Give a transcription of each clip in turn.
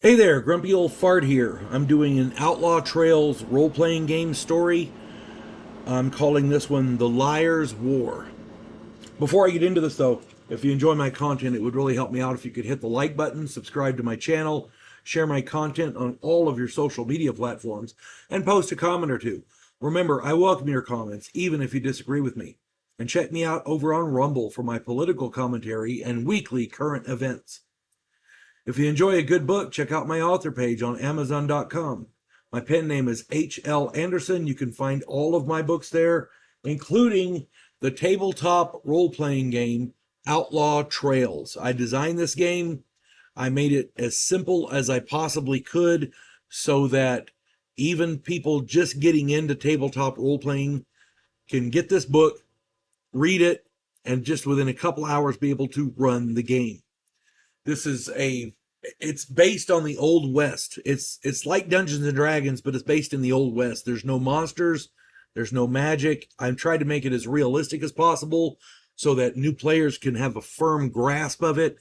Hey there, Grumpy Old Fart here. I'm doing an Outlaw Trails role-playing game story. I'm calling this one The Liar's War. Before I get into this though, if you enjoy my content, it would really help me out if you could hit the like button, subscribe to my channel, share my content on all of your social media platforms, and post a comment or two. Remember, I welcome your comments, even if you disagree with me. And check me out over on Rumble for my political commentary and weekly current events. If you enjoy a good book, check out my author page on Amazon.com. My pen name is H.L. Anderson. You can find all of my books there, including the tabletop role-playing game, Outlaw Trails. I designed this game. I made it as simple as I possibly could so that even people just getting into tabletop role-playing can get this book, read it, and just within a couple hours be able to run the game. This is it's based on the Old West. It's like Dungeons and Dragons, but it's based in the Old West. There's no monsters, there's no magic. I'm trying to make it as realistic as possible so that new players can have a firm grasp of it.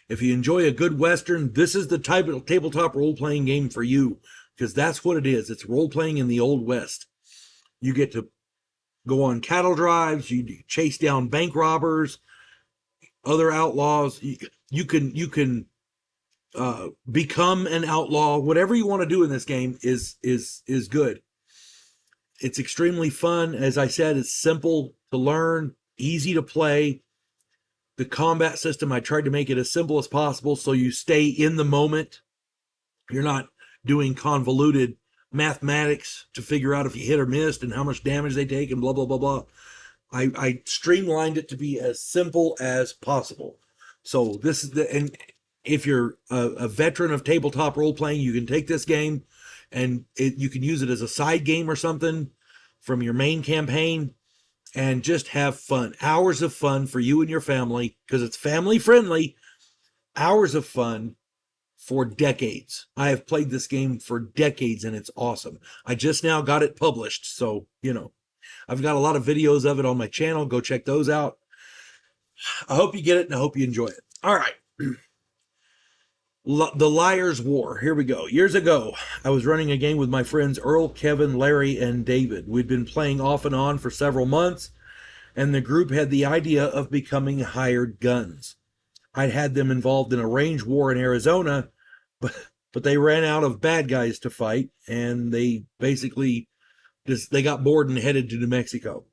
If you enjoy a good Western, this is the type of tabletop role-playing game for you, because that's what it is. It's role-playing in the Old West. You get to go on cattle drives, you chase down bank robbers, other outlaws. You can become an outlaw. Whatever you want to do in this game is good. It's extremely fun. As I said, it's simple to learn, easy to play. The combat system, I tried to make it as simple as possible so you stay in the moment. You're not doing convoluted mathematics to figure out if you hit or missed and how much damage they take and blah blah blah blah. I streamlined it to be as simple as possible. So this is and if you're a veteran of tabletop role playing, you can take this game and you can use it as a side game or something from your main campaign and just have fun. Hours of fun for you and your family because it's family friendly. Hours of fun for decades. I have played this game for decades and it's awesome. I just now got it published, so I've got a lot of videos of it on my channel. Go check those out. I hope you get it and I hope you enjoy it. All right. The Liar's War. Here we go. Years ago, I was running a game with my friends Earl, Kevin, Larry, and David. We'd been playing off and on for several months, and the group had the idea of becoming hired guns. I'd had them involved in a range war in Arizona, but they ran out of bad guys to fight, and they basically they got bored and headed to New Mexico.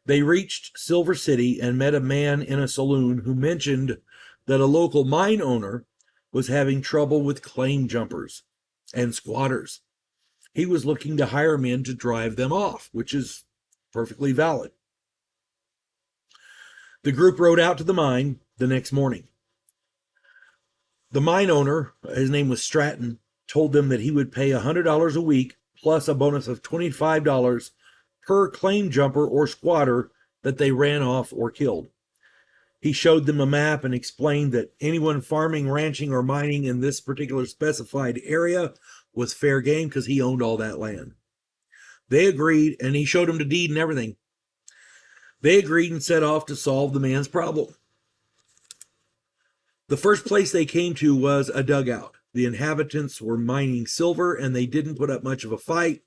They reached Silver City and met a man in a saloon who mentioned that a local mine owner was having trouble with claim jumpers and squatters. He was looking to hire men to drive them off, which is perfectly valid. The group rode out to the mine the next morning. The mine owner, his name was Stratton, told them that he would pay $100 a week plus a bonus of $25 per claim jumper or squatter that they ran off or killed. He showed them a map and explained that anyone farming, ranching, or mining in this particular specified area was fair game because he owned all that land. They agreed, and he showed them the deed and everything. They agreed and set off to solve the man's problem. The first place they came to was a dugout. The inhabitants were mining silver, and they didn't put up much of a fight.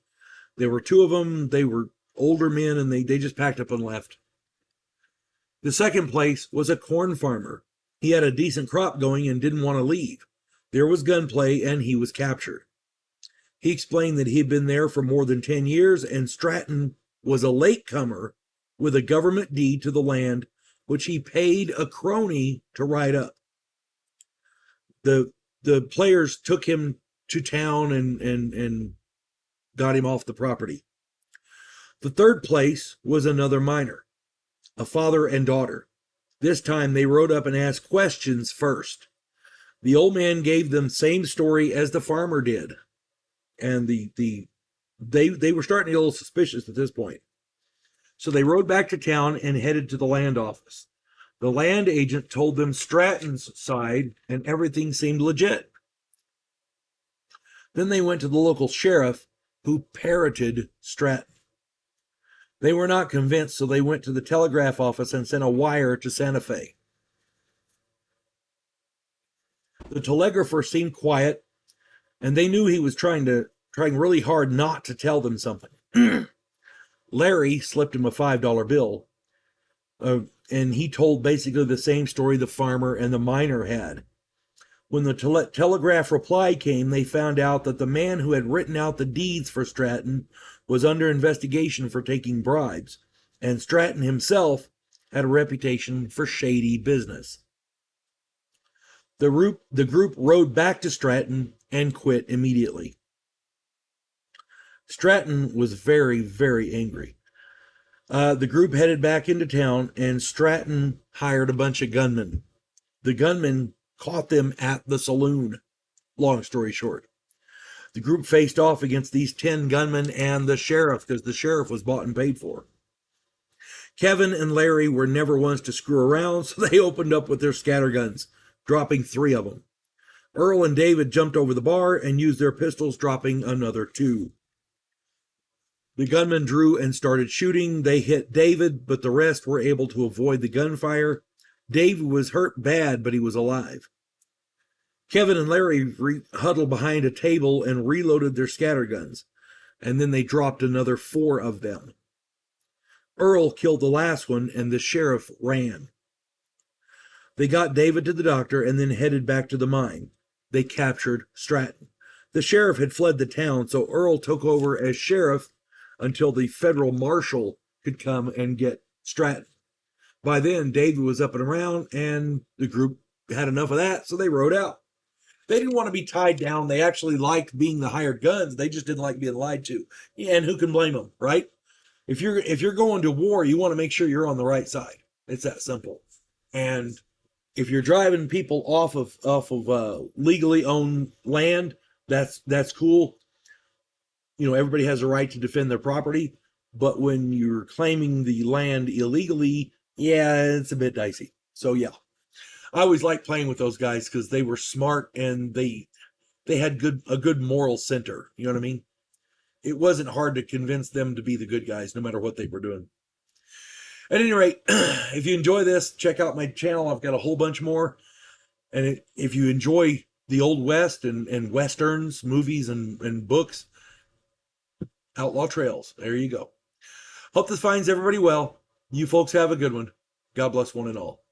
There were two of them. They were older men, and they just packed up and left. The second place was a corn farmer. He had a decent crop going and didn't want to leave. There was gunplay and he was captured. He explained that he had been there for more than 10 years and Stratton was a latecomer with a government deed to the land, which he paid a crony to write up. The players took him to town and got him off the property. The third place was another miner, a father and daughter. This time they rode up and asked questions first. The old man gave them same story as the farmer did. And they were starting to get a little suspicious at this point. So they rode back to town and headed to the land office. The land agent told them Stratton's side and everything seemed legit. Then they went to the local sheriff who parroted Stratton. They were not convinced, so they went to the telegraph office and sent a wire to Santa Fe. The telegrapher seemed quiet and they knew he was trying really hard not to tell them something. Larry slipped him a $5 bill, and he told basically the same story the farmer and the miner had. When the telegraph reply came, they found out that the man who had written out the deeds for Stratton was under investigation for taking bribes, and Stratton himself had a reputation for shady business. The group rode back to Stratton and quit immediately. Stratton was very, very angry. The group headed back into town, and Stratton hired a bunch of gunmen. The gunmen caught them at the saloon. Long story short, the group faced off against these 10 gunmen and the sheriff, because the sheriff was bought and paid for. Kevin and Larry were never ones to screw around, so they opened up with their scatterguns, dropping 3 of them. Earl and David jumped over the bar and used their pistols, dropping another 2. The gunmen drew and started shooting. They hit David, but the rest were able to avoid the gunfire. David was hurt bad, but he was alive. Kevin and Larry huddled behind a table and reloaded their scatterguns, and then they dropped another 4 of them. Earl killed the last one, and the sheriff ran. They got David to the doctor and then headed back to the mine. They captured Stratton. The sheriff had fled the town, so Earl took over as sheriff until the federal marshal could come and get Stratton. By then, David was up and around, and the group had enough of that, so they rode out. They didn't want to be tied down. They actually liked being the hired guns. They just didn't like being lied to. And who can blame them, right? If you're going to war, you want to make sure you're on the right side. It's that simple. And if you're driving people off of legally owned land, that's cool. Everybody has a right to defend their property, but when you're claiming the land illegally, yeah, it's a bit dicey. So yeah, I always liked playing with those guys because they were smart and they had a good moral center. You know what I mean? It wasn't hard to convince them to be the good guys, no matter what they were doing. At any rate, if you enjoy this, check out my channel. I've got a whole bunch more. And if you enjoy the Old West and Westerns, movies and books, Outlaw Trails. There you go. Hope this finds everybody well. You folks have a good one. God bless one and all.